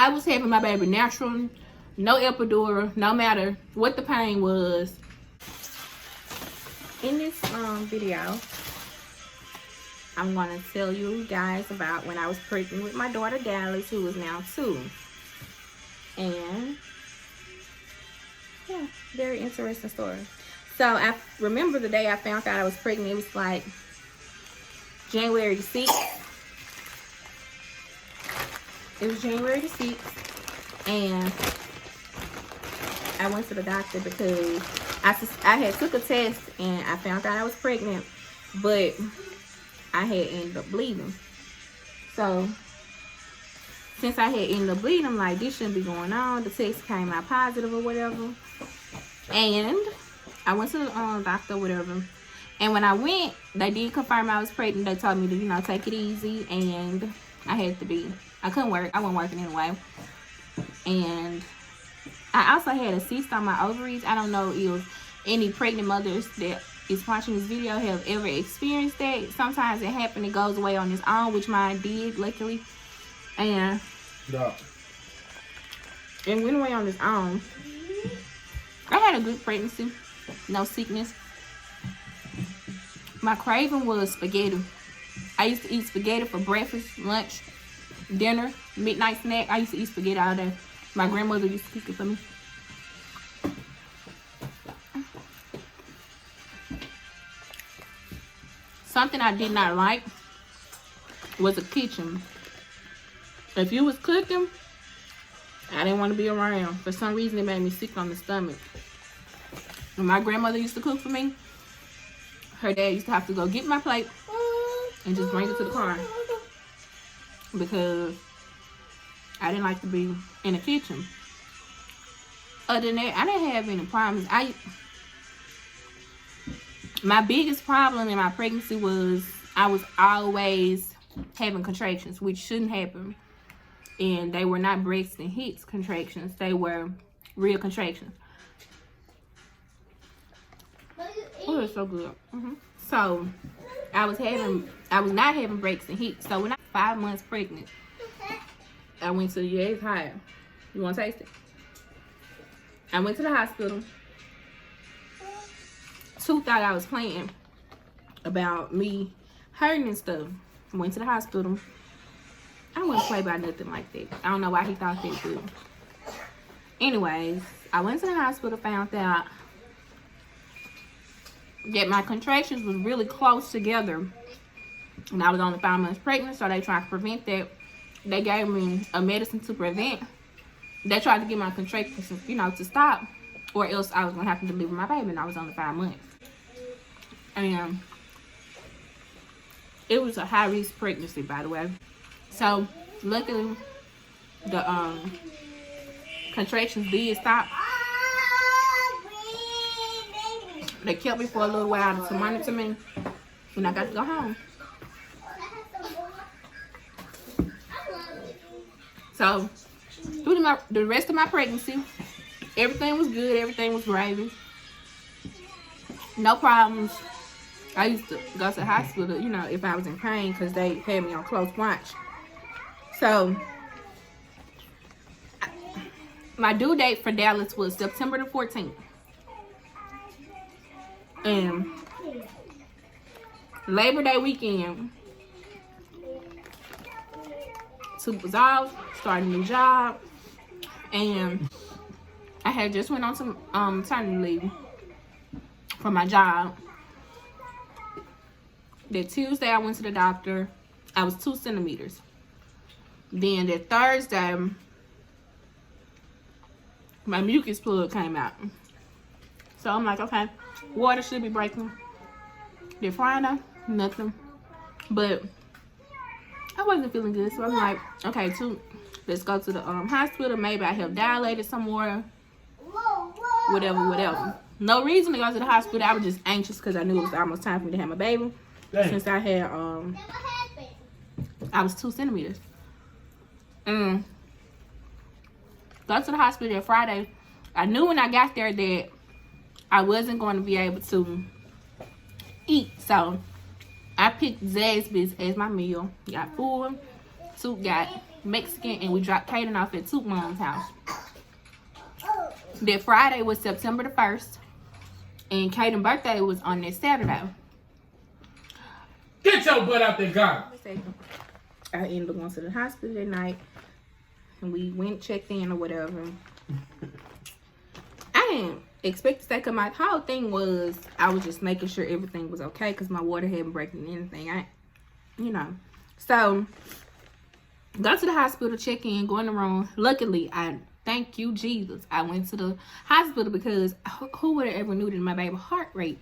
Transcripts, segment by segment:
I was having my baby natural, no epidural, no matter what the pain was. In this video, I'm going to tell you guys about when I was pregnant with my daughter Dallas, who is now 2. And yeah, very interesting story. So I remember the day I found out I was pregnant. It was like January the 6th. It was January the 6th, and I went to the doctor because I had took a test and I found out I was pregnant, but I had ended up bleeding. So since I had ended up bleeding, I'm like, this shouldn't be going on. The test came out positive or whatever, and I went to the doctor or whatever. And when I went, they did confirm I was pregnant. They told me to, you know, take it easy, and I couldn't work. I wasn't working anyway. And I also had a cyst on my ovaries. I don't know if any pregnant mothers that is watching this video have ever experienced that. Sometimes it happens, it goes away on its own, which mine did, luckily. And it went away on its own. I had a good pregnancy. No sickness. My craving was spaghetti. I used to eat spaghetti for breakfast, lunch, dinner, midnight snack. I used to eat spaghetti all day. My grandmother used to cook it for me. Something I did not like was the kitchen. If you was cooking, I didn't want to be around. For some reason, it made me sick on the stomach. When my grandmother used to cook for me, her dad used to have to go get my plate and just bring it to the car, because I didn't like to be in the kitchen. Other than that, I didn't have any problems. My biggest problem in my pregnancy was I was always having contractions, which shouldn't happen. And they were not breast and hips contractions. They were real contractions. Oh, it's so good. So I was not having breaks and hips. So when I was 5 months pregnant, I went to it's higher. You want to taste it? I went to the hospital. Sue thought I was playing about me hurting and stuff. Went to the hospital. I wouldn't play about nothing like that. I don't know why he thought that too. Anyways, I went to the hospital, found out that my contractions was really close together. And I was only 5 months pregnant, so they tried to prevent that. They gave me a medicine to prevent. They tried to get my contractions, you know, to stop, or else I was going to have to deliver my baby, and I was only 5 months. And it was a high-risk pregnancy, by the way. So, luckily, the contractions did stop. They kept me for a little while to monitor me when I got to go home. So, through the rest of my pregnancy, everything was good. Everything was gravy. No problems. I used to go to the hospital, you know, if I was in pain, because they had me on close watch. So, my due date for Dallas was September the 14th. And Labor Day weekend, Sue was off, started a new job, and I had just went on some maternity leave from my job. That Tuesday I went to the doctor. I was 2 centimeters. Then that Thursday, my mucus plug came out. So I'm like, okay, water should be breaking. Then Friday, nothing. But I wasn't feeling good, so I'm like, okay, let's go to the hospital. Maybe I have dilated some more. Whatever. No reason to go to the hospital. I was just anxious because I knew it was almost time for me to have my baby. Dang. Since I had, I was 2 centimeters. Go to the hospital that Friday. I knew when I got there that I wasn't going to be able to eat. So I picked Zaxby's as my meal. Got full. Sue got Mexican, and we dropped Kaden off at Toot Mom's house. That Friday was September the 1st, and Kaden's birthday was on that Saturday. Get your butt out there, God. I ended up going to the hospital that night, and we went checked in or whatever. I didn't expect to stay, because my whole thing was I was just making sure everything was okay, because my water hadn't broken anything. So go to the hospital, check in, go in the room. Luckily, I thank you, Jesus, I went to the hospital, because who would have ever knew that my baby's heart rate,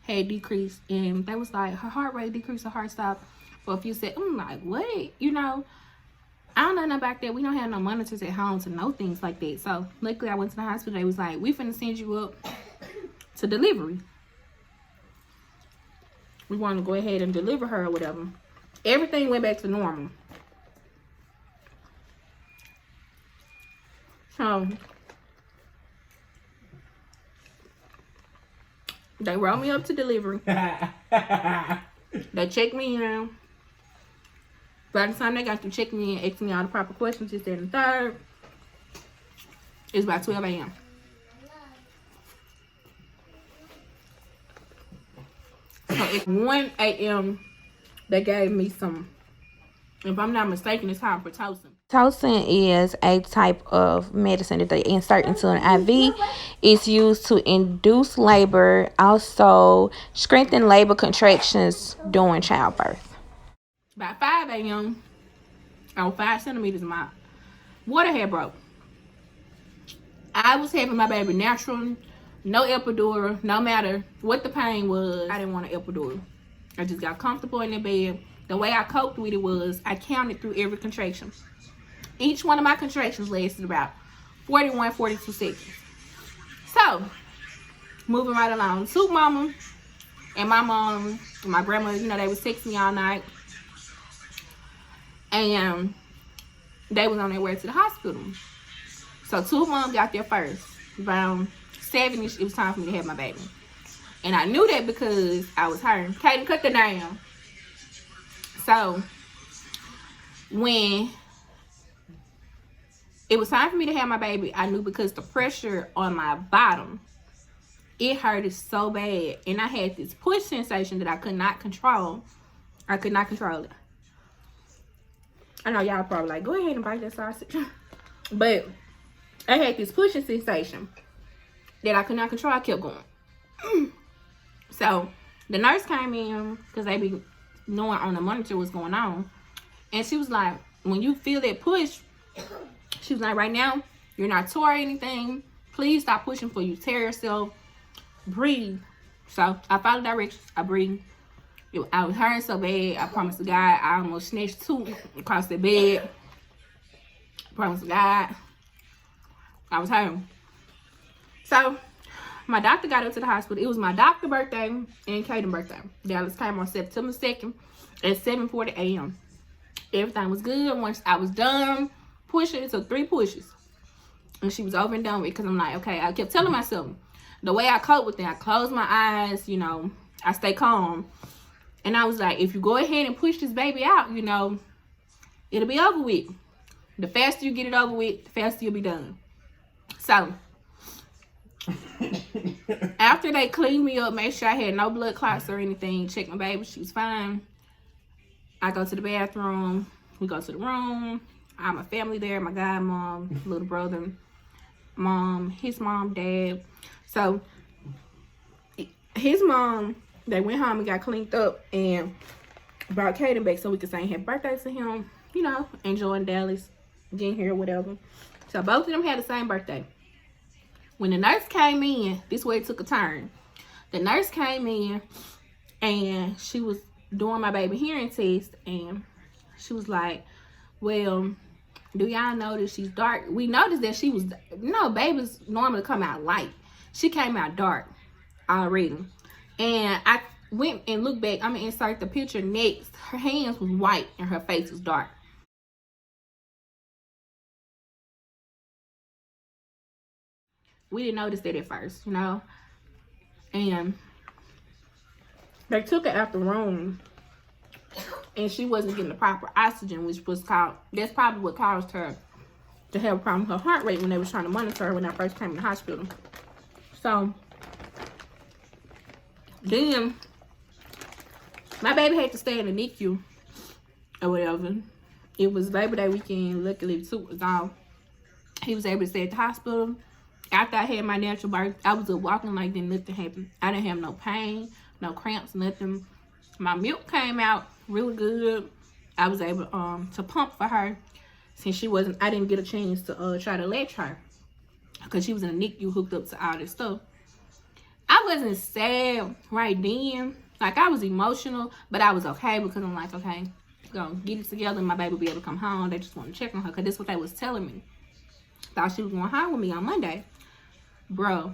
had decreased. And they was like, her heart rate decreased, her heart stopped for a few seconds. I'm like, what? I don't know nothing about that. We don't have no monitors at home to know things like that. So luckily I went to the hospital. They was like, we finna send you up to delivery. We want to go ahead and deliver her or whatever. Everything went back to normal. So they rolled me up to delivery. They checked me in. By the time they got to check me in, asking me all the proper questions, this, that, and the third, it's about 12 a.m. So it's 1 a.m. They gave me some, if I'm not mistaken, it's called Pitocin. Pitocin is a type of medicine that they insert into an IV. It's used to induce labor, also strengthen labor contractions during childbirth. By 5 a.m., 5 centimeters, my water had broke. I was having my baby natural, no epidural, no matter what the pain was. I didn't want an epidural. I just got comfortable in the bed. The way I coped with it was I counted through every contraction. Each one of my contractions lasted about 41, 42 seconds. So, moving right along. Toot Mama and my mom, and my grandma, they was texting me all night. And they was on their way to the hospital. So Toot Mom got there first. Around 7-ish, it was time for me to have my baby. And I knew that because I was hurt. Kaden, cut the down. So when it was time for me to have my baby, I knew because the pressure on my bottom, it hurted so bad. And I had this push sensation that I could not control. I could not control it. I know y'all probably like, go ahead and bite that sausage. But I had this pushing sensation that I could not control. I kept going. So the nurse came in, because they be knowing on the monitor what's going on. And she was like, when you feel that push, she was like, right now, you're not tore or anything. Please stop pushing before you tear yourself. Breathe. So I followed directions. I breathed. I was hurting so bad. I promised to God, I almost snatched Toot across the bed. Promise to God, I was hurting. So my doctor got up to the hospital. It was my doctor's birthday and Kaden's birthday. Dallas came on September 2nd at 7:40 a.m. Everything was good. Once I was done pushing, it took 3 pushes. And she was over and done with it, because I'm like, okay, I kept telling myself, the way I cope with it, I close my eyes, I stay calm. And I was like, if you go ahead and push this baby out, it'll be over with. The faster you get it over with, the faster you'll be done. So, after they cleaned me up, made sure I had no blood clots or anything, checked my baby, she was fine. I go to the bathroom. We go to the room. I'm my family there, my godmom, little brother, mom, his mom, dad. So, his mom, they went home and got cleaned up and brought Kaden back so we could sing happy birthday to him, enjoying Dallas, getting here, whatever. So both of them had the same birthday. When the nurse came in, this way it took a turn. The nurse came in and she was doing my baby hearing test, and she was like, well, do y'all notice she's dark? We noticed that she was, babies normally come out light. She came out dark already. And I went and looked back. I'm going to insert the picture next. Her hands was white and her face was dark. We didn't notice that at first, And they took her out the room. and she wasn't getting the proper oxygen, which was that's probably what caused her to have a problem with her heart rate when they was trying to monitor her when I first came in the hospital. So then my baby had to stay in the NICU or whatever. It was Labor Day weekend. Luckily, the suit was off. He was able to stay at the hospital. After I had my natural birth, I was up walking like then nothing happened. I didn't have no pain, no cramps, nothing. My milk came out really good. I was able to pump for her since I didn't get a chance to try to latch her because she was in the NICU hooked up to all this stuff. I wasn't sad right then. Like, I was emotional, but I was okay because I'm like, okay, go get it together and my baby will be able to come home. They just want to check on her because that's what they was telling me. Thought she was going home with me on Monday. Bro,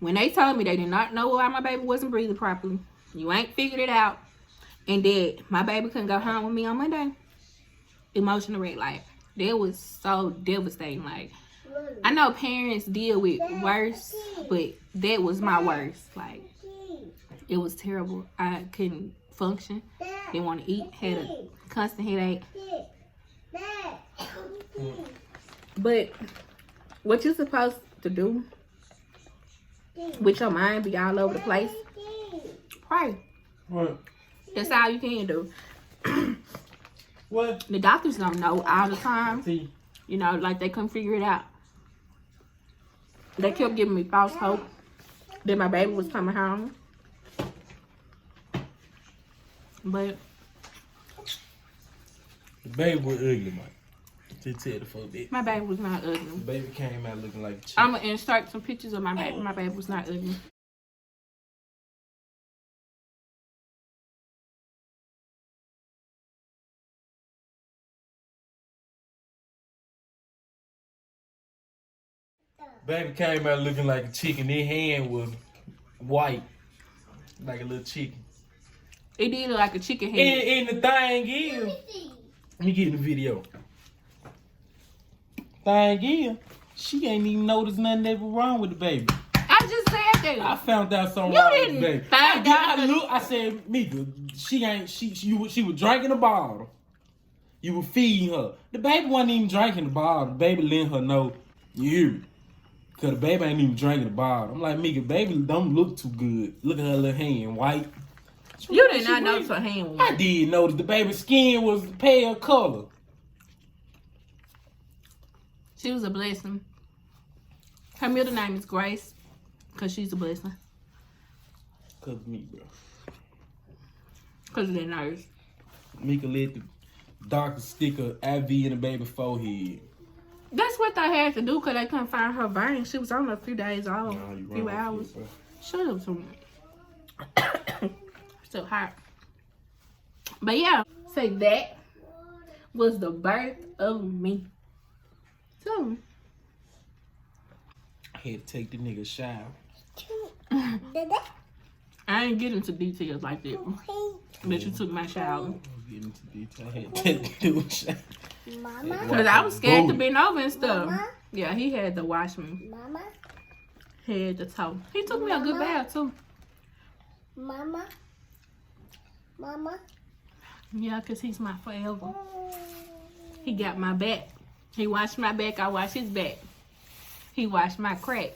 when they told me they did not know why my baby wasn't breathing properly, you ain't figured it out, and that my baby couldn't go home with me on Monday, emotional wreck. Like, that was so devastating. Like, I know parents deal with worse, but that was my worst. Like, it was terrible. I couldn't function, didn't want to eat, had a constant headache. But what you're supposed to do with your mind be all over the place, pray. What? That's all you can do. What? The doctors don't know all the time. See. You know, like they couldn't figure it out. They kept giving me false hope that my baby was coming home. But The baby was ugly, Mike. Just tell the fuck that. my baby was not ugly. The baby came out looking like a chick. I'm going to insert some pictures of my baby. My baby was not ugly. Baby came out looking like a chicken. Their hand was white, like a little chicken. It did look like a chicken head. And the thing is, let me get in the video. Thing is, she ain't even noticed nothing that was wrong with the baby. I just said that. I found out something You wrong with didn't the baby. find out. I said, Mika, she was drinking the bottle. You were feeding her. The baby wasn't even drinking the bottle. The baby letting her know, you hear me? Cause the baby ain't even drinking the bottle. I'm like, Mika, baby don't look too good. Look at her little hand, white. You did not notice her hand was I did notice the baby's skin was pale color. She was a blessing. Her middle name is Grace, because she's a blessing. Cause of me, bro. Because of that nurse. Mika let the doctor stick a IV in the baby's forehead. That's what they had to do because they couldn't find her vein. She was only a few days old, Nah, you a few wrong, hours. bro. Shut up to me. So hot. But yeah, so that was the birth of me. So I had to take the nigga shower. I ain't get into details like that. But you took my shower. I was getting into detail. I had to take the nigga shower. Mama, Because I was scared to Booty. bend over and stuff. Mama? Yeah, he had to wash me mama, head to toe. He took me a good bath too. mama, mama. Yeah, because he's my forever. He got my back. He washed my back. I washed his back. He washed my crack.